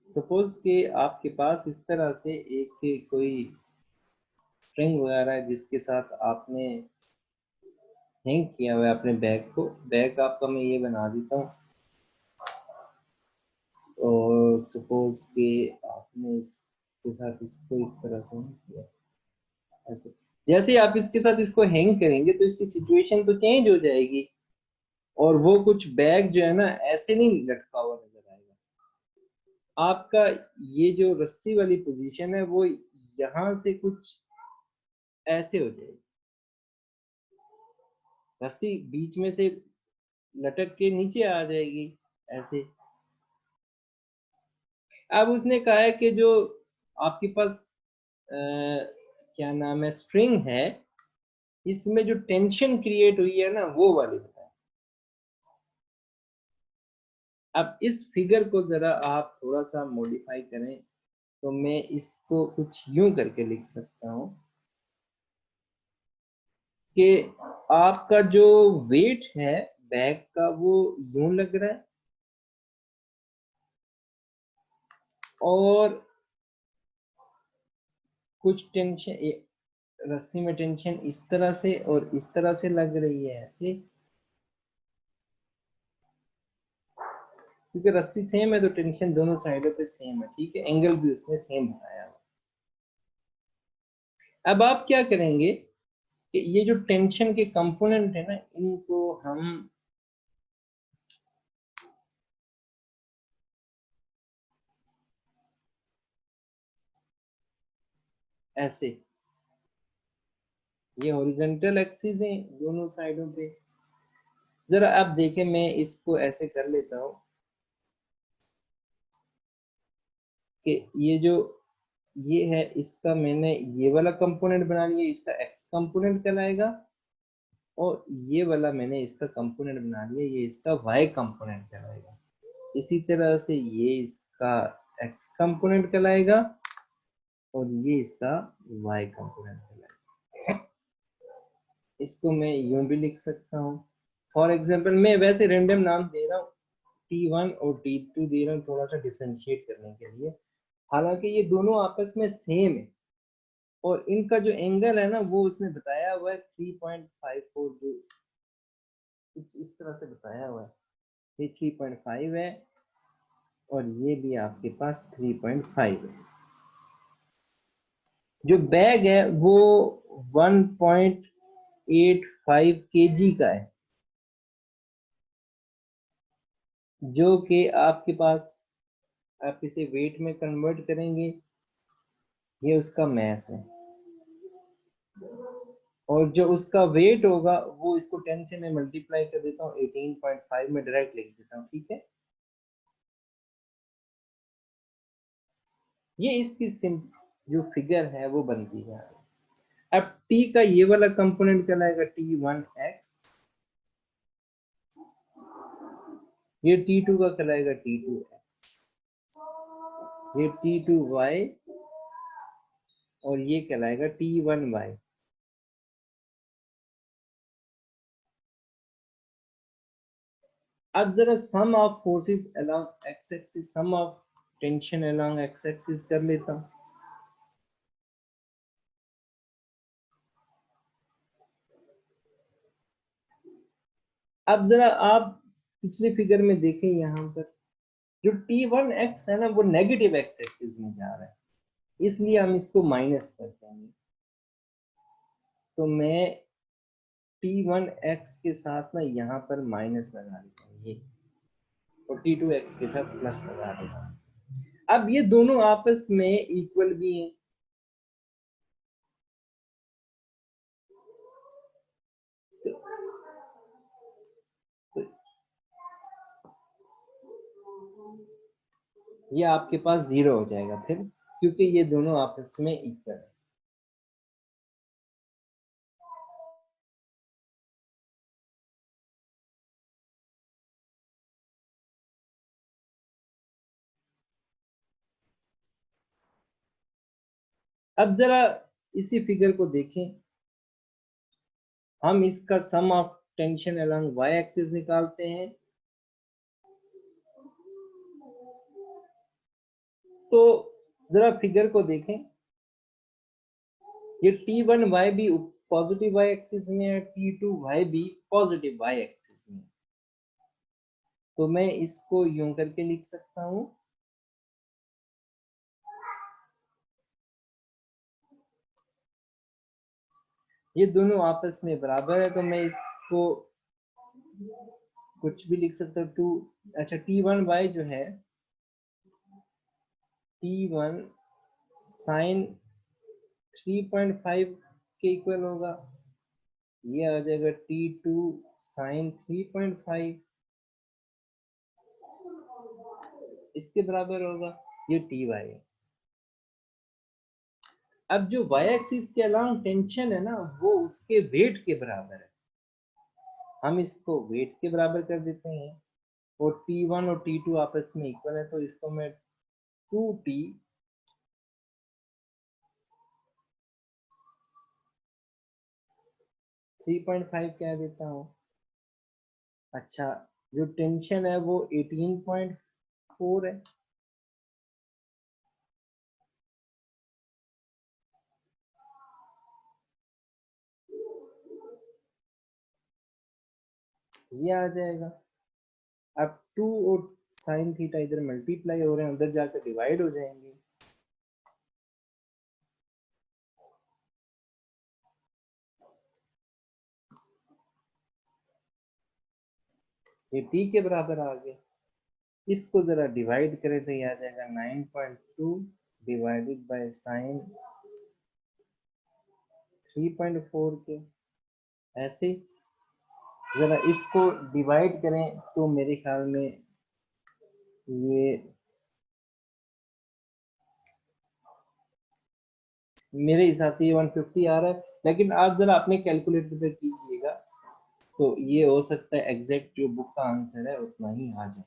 Suppose कि आपके पास इस तरह से एक कोई स्ट्रिंग वगैरह है जिसके साथ आपने हैंग किया हुआ है अपने बैग को। बैग आपका मैं ये बना देता हूँ, और सपोज कि आपने इसके साथ इसको इस तरह से किया ऐसे। जैसे आप इसके साथ इसको हैंग करेंगे तो इसकी सिचुएशन तो चेंज हो जाएगी, और वो कुछ बैग जो है ना ऐसे नहीं लटका हुआ नजर आएगा। आपका ये जो रस्सी वाली पोजीशन है वो यहां से कुछ ऐसे हो जाएगी, रस्सी बीच में से लटक के नीचे आ जाएगी ऐसे। अब उसने कहा है कि जो आपके पास क्या नाम है स्ट्रिंग है, इसमें जो टेंशन क्रिएट हुई है ना वो वाली बताए। अब इस फिगर को जरा आप थोड़ा सा मॉडिफाई करें तो मैं इसको कुछ यूं करके लिख सकता हूं कि आपका जो वेट है बैग का वो यूं लग रहा है, और कुछ टेंशन रस्सी में टेंशन इस तरह से और इस तरह से लग रही है ऐसे, क्योंकि रस्सी सेम है तो टेंशन दोनों साइडों पे सेम है। ठीक है, एंगल भी उसने सेम बताया। अब आप क्या करेंगे कि ये जो टेंशन के कंपोनेंट है ना इनको हम ऐसे, ये हॉरिजॉन्टल एक्सिस है दोनों साइडों पे। जरा आप देखें, मैं इसको ऐसे कर लेता हूं कि ये जो ये है इसका मैंने ये वाला कंपोनेंट बना लिया, इसका एक्स कंपोनेंट कहलाएगा, और ये वाला मैंने इसका कंपोनेंट बना लिया, ये इसका वाई कंपोनेंट कहलाएगा। इसी तरह से ये इसका एक्स कंपोनेंट कहलाएगा और ये इसका वाई कंपोनेंट कहलाएगा। इसको मैं यूं भी लिख सकता हूँ। फॉर एग्जाम्पल मैं वैसे रेंडम नाम दे रहा हूँ, T1 और T2 दे रहा हूँ थोड़ा सा डिफ्रेंशिएट करने के लिए। हालांकि ये दोनों आपस में सेम है, और इनका जो एंगल है ना वो उसने बताया हुआ है 3.54, जो कुछ इस तरह से बताया हुआ है। ये 3.5 है और ये भी आपके पास 3.5 है। जो बैग है वो 1.85 kg का है, जो कि आपके पास आप इसे वेट में कन्वर्ट करेंगे, ये उसका मैस है। और जो उसका वेट होगा वो इसको 10 से मैं मल्टीप्लाई कर देता हूँ, 18.5 में डायरेक्ट लिख देता हूँ। ठीक है, ये इसकी जो फिगर है वो बनती है। अब t का ये वाला कंपोनेंट कहलाएगा T1x, ये T2 का कहलाएगा T2x, ये T2y, और ये कहलाएगा T1y। अब जरा sum of forces along x axis, sum of tension along x axis कर लेता हूँ। अब जरा आप पिछले फिगर में देखें, यहाँ पर जो T1x है ना वो नेगेटिव एक्स एक्सिस में जा रहा है, इसलिए हम इसको माइनस कर देंगे। तो मैं T1x के साथ ना यहाँ पर माइनस लगा देता हूँ ये, और T2x के साथ प्लस लगा देता हूँ। अब ये दोनों आपस में इक्वल भी हैं, ये आपके पास जीरो हो जाएगा फिर, क्योंकि ये दोनों आपस में इक्वल है। अब जरा इसी फिगर को देखें, हम इसका sum of tension along y axis निकालते हैं। तो जरा फिगर को देखें, ये T1y भी पॉजिटिव वाई एक्सिस में है, T2y भी पॉजिटिव वाई एक्सिस में। तो मैं इसको यूं करके लिख सकता हूं, ये दोनों आपस में बराबर है, तो मैं इसको कुछ भी लिख सकता हूँ। टू अच्छा T1y जो है T1 साइन 3.5 के इक्वल होगा, ये आ जाएगा T2 साइन 3.5 इसके बराबर होगा, ये Ty है। अब जो y एक्सिस के अलाउंग टेंशन है ना, वो उसके वेट के बराबर है, हम इसको वेट के बराबर कर देते हैं, और T1 और T2 आपस में इक्वल है, तो इसको मैं 2T 3.5 कह देता हूँ। अच्छा, जो टेंशन है वो 18.4 है, ये आ जाएगा। अब 2 और साइन थीटा इधर मल्टीप्लाई हो रहे हैं, उधर जाकर डिवाइड हो जाएंगे। ये t के बराबर आ गया, इसको जरा डिवाइड करें तो ये आ जाएगा 9.2 डिवाइडेड बाय साइन 3.4 के। ऐसे जरा इसको डिवाइड करें तो मेरे ख्याल में ये मेरे हिसाब से ये 150 आ रहा है, लेकिन आप जरा अपने कैलकुलेटर पे कीजिएगा, तो ये हो सकता है एग्जैक्ट जो बुक का आंसर है उतना ही आ जाए।